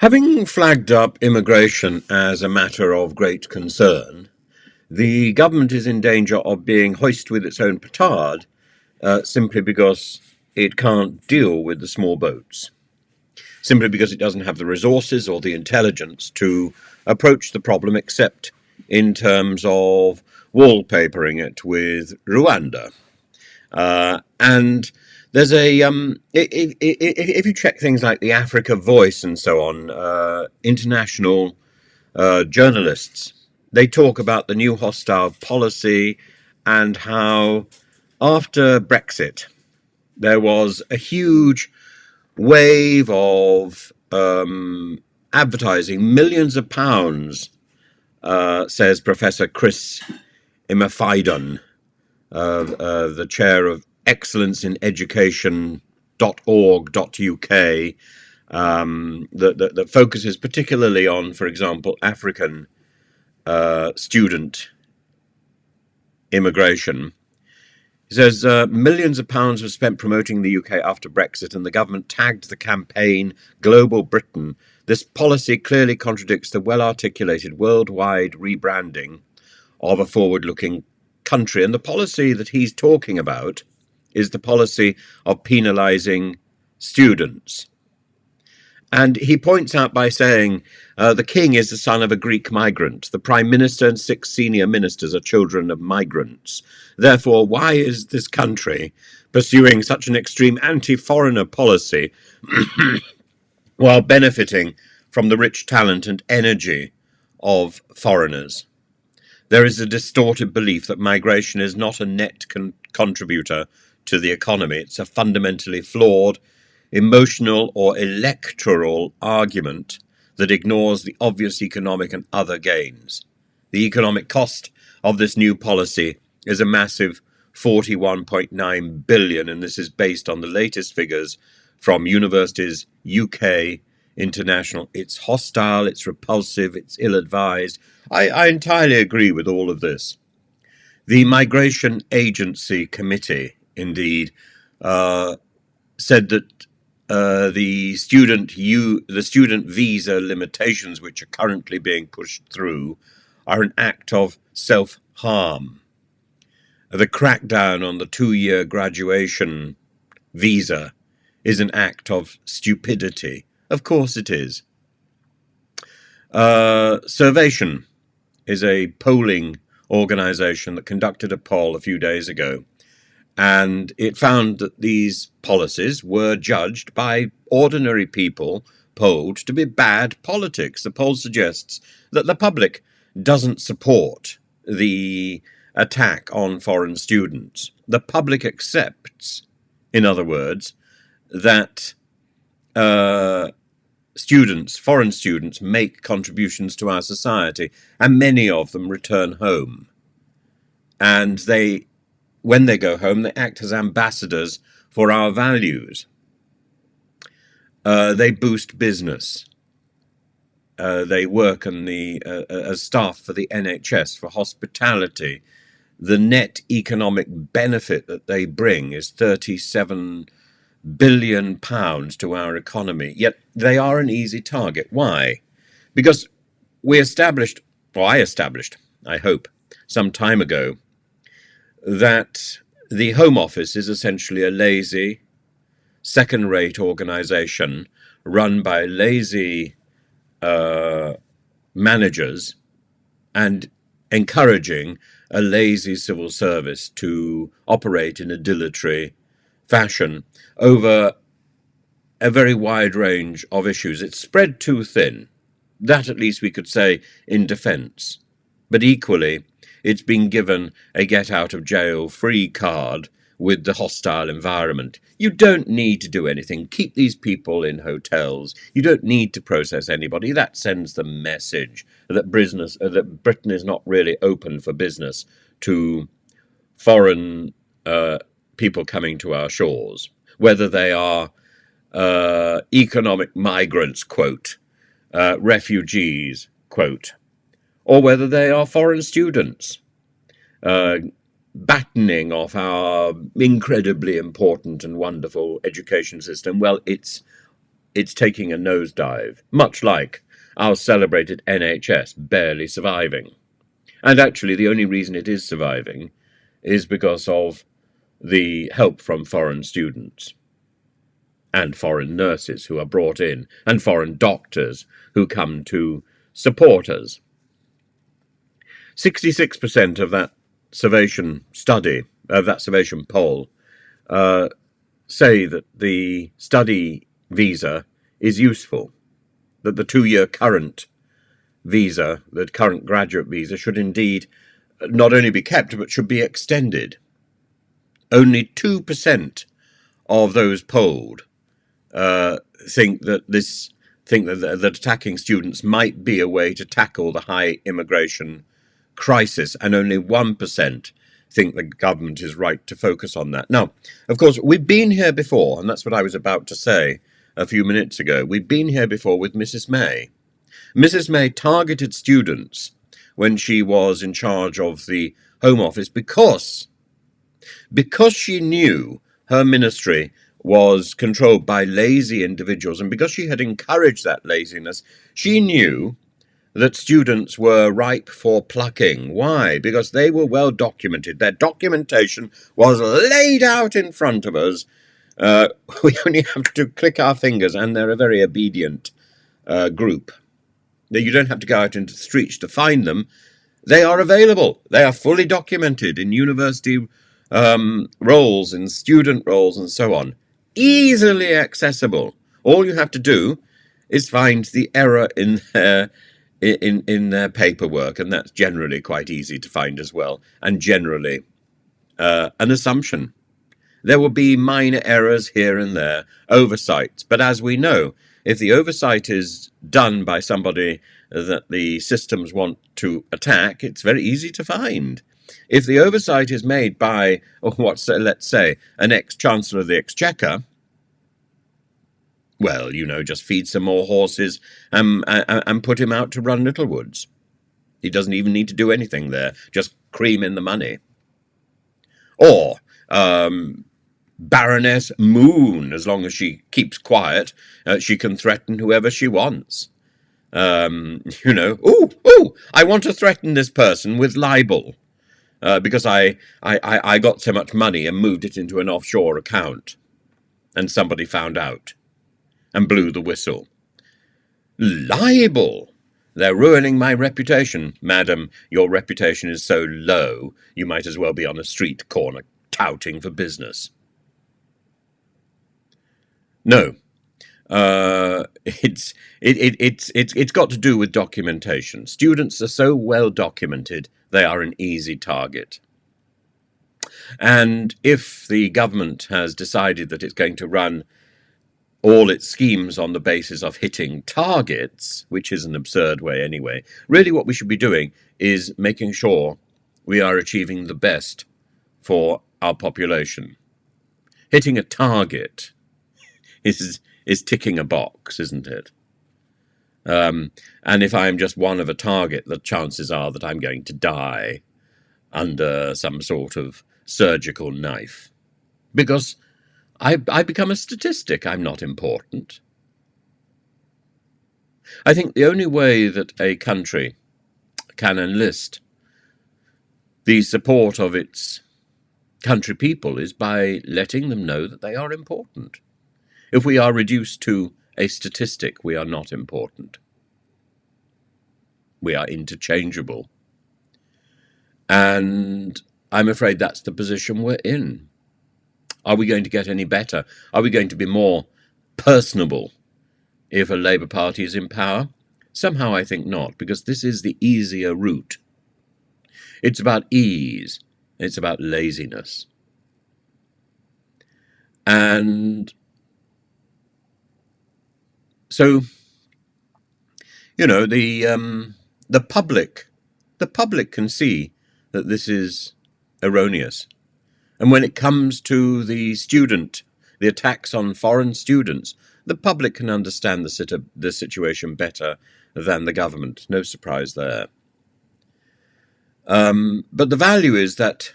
Having flagged up immigration as a matter of great concern, the government is in danger of being hoisted with its own petard simply because it can't deal with the small boats, simply because it doesn't have the resources or the intelligence to approach the problem except in terms of wallpapering it with Rwanda. And there's if you check things like the Africa Voice and so on, international journalists, they talk about the new hostile policy and how after Brexit there was a huge wave of advertising, millions of pounds, says Professor Chris Imafidon, the chair of excellence in education.org.uk, that focuses particularly on, for example, African student immigration. He says millions of pounds were spent promoting the UK after Brexit, and the government tagged the campaign Global Britain. This policy clearly contradicts the well-articulated worldwide rebranding of a forward-looking country. And the policy that he's talking about is the policy of penalising students. And he points out by saying the king is the son of a Greek migrant. The prime minister and 6 senior ministers are children of migrants. Therefore, why is this country pursuing such an extreme anti-foreigner policy while benefiting from the rich talent and energy of foreigners? There is a distorted belief that migration is not a net contributor to the economy. It's a fundamentally flawed emotional or electoral argument that ignores the obvious economic and other gains. The economic cost of this new policy is a massive 41.9 billion, and this is based on the latest figures from Universities UK International. It's hostile, it's repulsive, it's ill-advised. I entirely agree with all of this. The Migration Agency Committee, indeed, said that the student visa limitations which are currently being pushed through are an act of self-harm. The crackdown on the 2-year graduation visa is an act of stupidity. Of course it is. Survation is a polling organization that conducted a poll a few days ago, and it found that these policies were judged by ordinary people polled to be bad politics. The poll suggests that the public doesn't support the attack on foreign students. The public accepts, in other words, that foreign students, make contributions to our society, and many of them return home. And when they go home, they act as ambassadors for our values. They boost business. They work as staff for the NHS, for hospitality. The net economic benefit that they bring is £37 billion to our economy. Yet they are an easy target. Why? Because I established, I hope, some time ago, that the Home Office is essentially a lazy, second-rate organisation run by lazy managers and encouraging a lazy civil service to operate in a dilatory fashion over a very wide range of issues. It's spread too thin. That, at least, we could say in defence. But equally, it's been given a get-out-of-jail-free card with the hostile environment. You don't need to do anything. Keep these people in hotels. You don't need to process anybody. That sends the message that Britain is not really open for business to foreign people coming to our shores, whether they are economic migrants, quote, refugees, quote, or whether they are foreign students, battening off our incredibly important and wonderful education system. Well, it's it's taking a nosedive, much like our celebrated NHS barely surviving. And actually, the only reason it is surviving is because of the help from foreign students and foreign nurses who are brought in, and foreign doctors who come to support us. 66% of that Salvation study, of that Salvation poll, say that the study visa is useful, that the 2-year current visa, the current graduate visa, should indeed not only be kept, but should be extended. Only 2% of those polled think that attacking students might be a way to tackle the high immigration crisis, and only 1% think the government is right to focus on that. Now, of course, we've been here before, and that's what I was about to say a few minutes ago. We've been here before with Mrs. May. Mrs. May targeted students when she was in charge of the Home Office because she knew her ministry was controlled by lazy individuals, and because she had encouraged that laziness, she knew that students were ripe for plucking. Why? Because they were well documented. Their documentation was laid out in front of us. We only have to click our fingers, and they're a very obedient group. You don't have to go out into the streets to find them. They are available. They are fully documented in university roles, in student roles, and so on. Easily accessible. All you have to do is find the error in their paperwork, and that's generally quite easy to find as well, and generally an assumption. There will be minor errors here and there, oversights, but as we know, if the oversight is done by somebody that the systems want to attack, it's very easy to find. If the oversight is made by, let's say, an ex-Chancellor of the Exchequer, well, just feed some more horses and put him out to run Littlewoods. He doesn't even need to do anything there, just cream in the money. Or Baroness Moon, as long as she keeps quiet, she can threaten whoever she wants. I want to threaten this person with libel because I got so much money and moved it into an offshore account, and somebody found out and blew the whistle. Libel! They're ruining my reputation. Madam, your reputation is so low, you might as well be on a street corner touting for business. No. It's got to do with documentation. Students are so well documented, they are an easy target. And if the government has decided that it's going to run all its schemes on the basis of hitting targets, which is an absurd way anyway, really what we should be doing is making sure we are achieving the best for our population. Hitting a target is ticking a box, isn't it? And if I'm just one of a target, the chances are that I'm going to die under some sort of surgical knife. Because I become a statistic. I'm not important. I think the only way that a country can enlist the support of its country people is by letting them know that they are important. If we are reduced to a statistic, we are not important. We are interchangeable. And I'm afraid that's the position we're in. Are we going to get any better? Are we going to be more personable if a Labour Party is in power? Somehow I think not, because this is the easier route. It's about ease. It's about laziness. And so, the public can see that this is erroneous. And when it comes to the attacks on foreign students, the public can understand the situation better than the government. No surprise there. But the value is that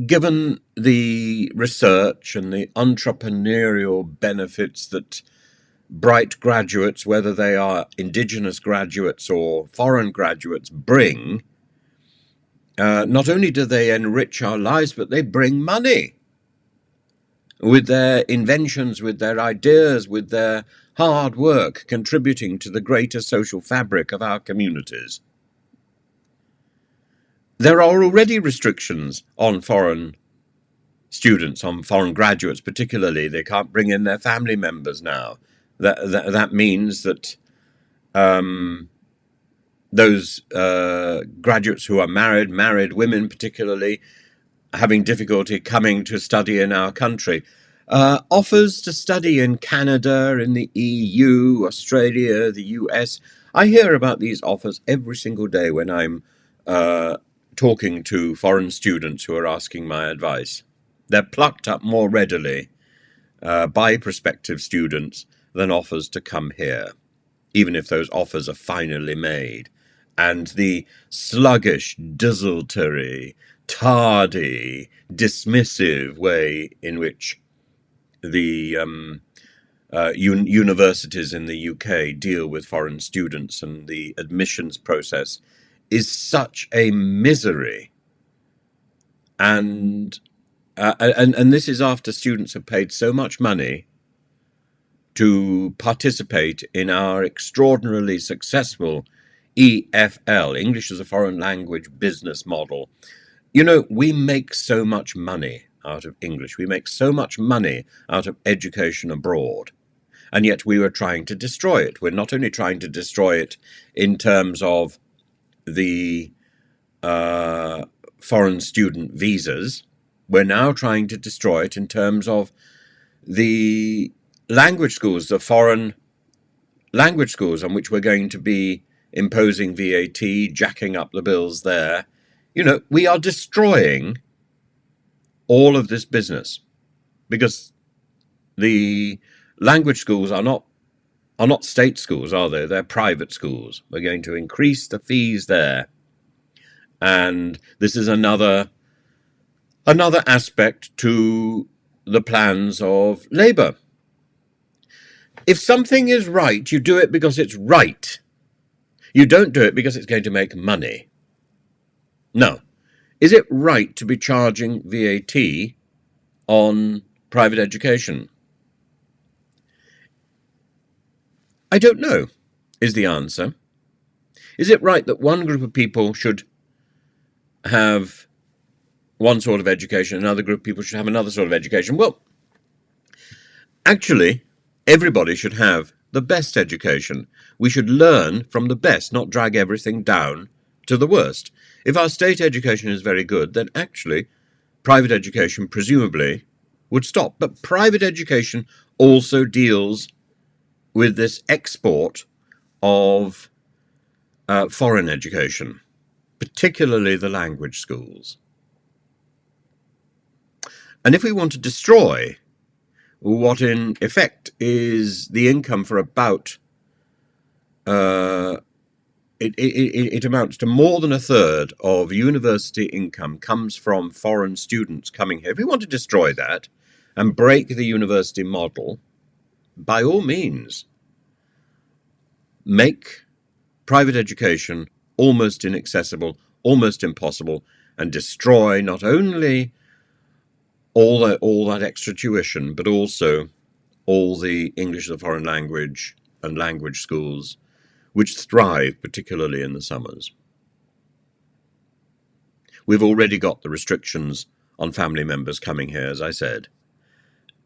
given the research and the entrepreneurial benefits that bright graduates, whether they are indigenous graduates or foreign graduates, bring, not only do they enrich our lives, but they bring money with their inventions, with their ideas, with their hard work, contributing to the greater social fabric of our communities. There are already restrictions on foreign students, on foreign graduates particularly. They can't bring in their family members now. That means that those graduates who are married women particularly, having difficulty coming to study in our country. Offers to study in Canada, in the EU, Australia, the US. I hear about these offers every single day when I'm talking to foreign students who are asking my advice. They're plucked up more readily by prospective students than offers to come here, even if those offers are finally made. And the sluggish, desultory, tardy, dismissive way in which the universities in the UK deal with foreign students and the admissions process is such a misery. And this is after students have paid so much money to participate in our extraordinarily successful EFL, English as a Foreign Language business model. You know, we make so much money out of English. We make so much money out of education abroad. And yet we were trying to destroy it. We're not only trying to destroy it in terms of the foreign student visas, we're now trying to destroy it in terms of the language schools, the foreign language schools on which we're going to be imposing VAT, jacking up the bills there. You know, we are destroying all of this business because the language schools are not state schools, are they? They're private schools. We're going to increase the fees there. And this is another aspect to the plans of Labour. If something is right, you do it because it's right. You don't do it because it's going to make money. No. Is it right to be charging VAT on private education? I don't know, is the answer. Is it right that one group of people should have one sort of education, another group of people should have another sort of education? Well, actually, everybody should have the best education. We should learn from the best, not drag everything down to the worst. If our state education is very good, then actually private education presumably would stop. But private education also deals with this export of foreign education, particularly the language schools. And if we want to destroy what in effect is the income for about, it amounts to more than a third of university income comes from foreign students coming here. If we want to destroy that and break the university model, by all means, make private education almost inaccessible, almost impossible, and destroy not only all that extra tuition, but also all the English as a foreign language and language schools, which thrive particularly in the summers. We've already got the restrictions on family members coming here, as I said,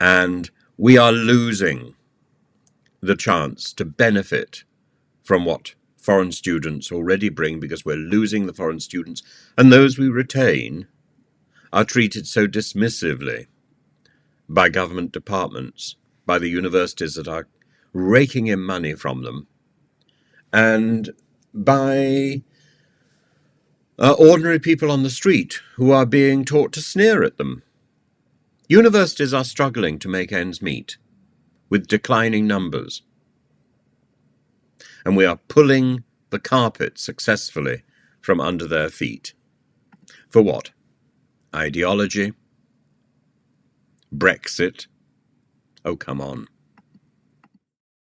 and we are losing the chance to benefit from what foreign students already bring because we're losing the foreign students, and those we retain are treated so dismissively by government departments, by the universities that are raking in money from them, and by ordinary people on the street who are being taught to sneer at them. Universities are struggling to make ends meet with declining numbers, and we are pulling the carpet successfully from under their feet. For what? Ideology? Brexit? Oh, come on.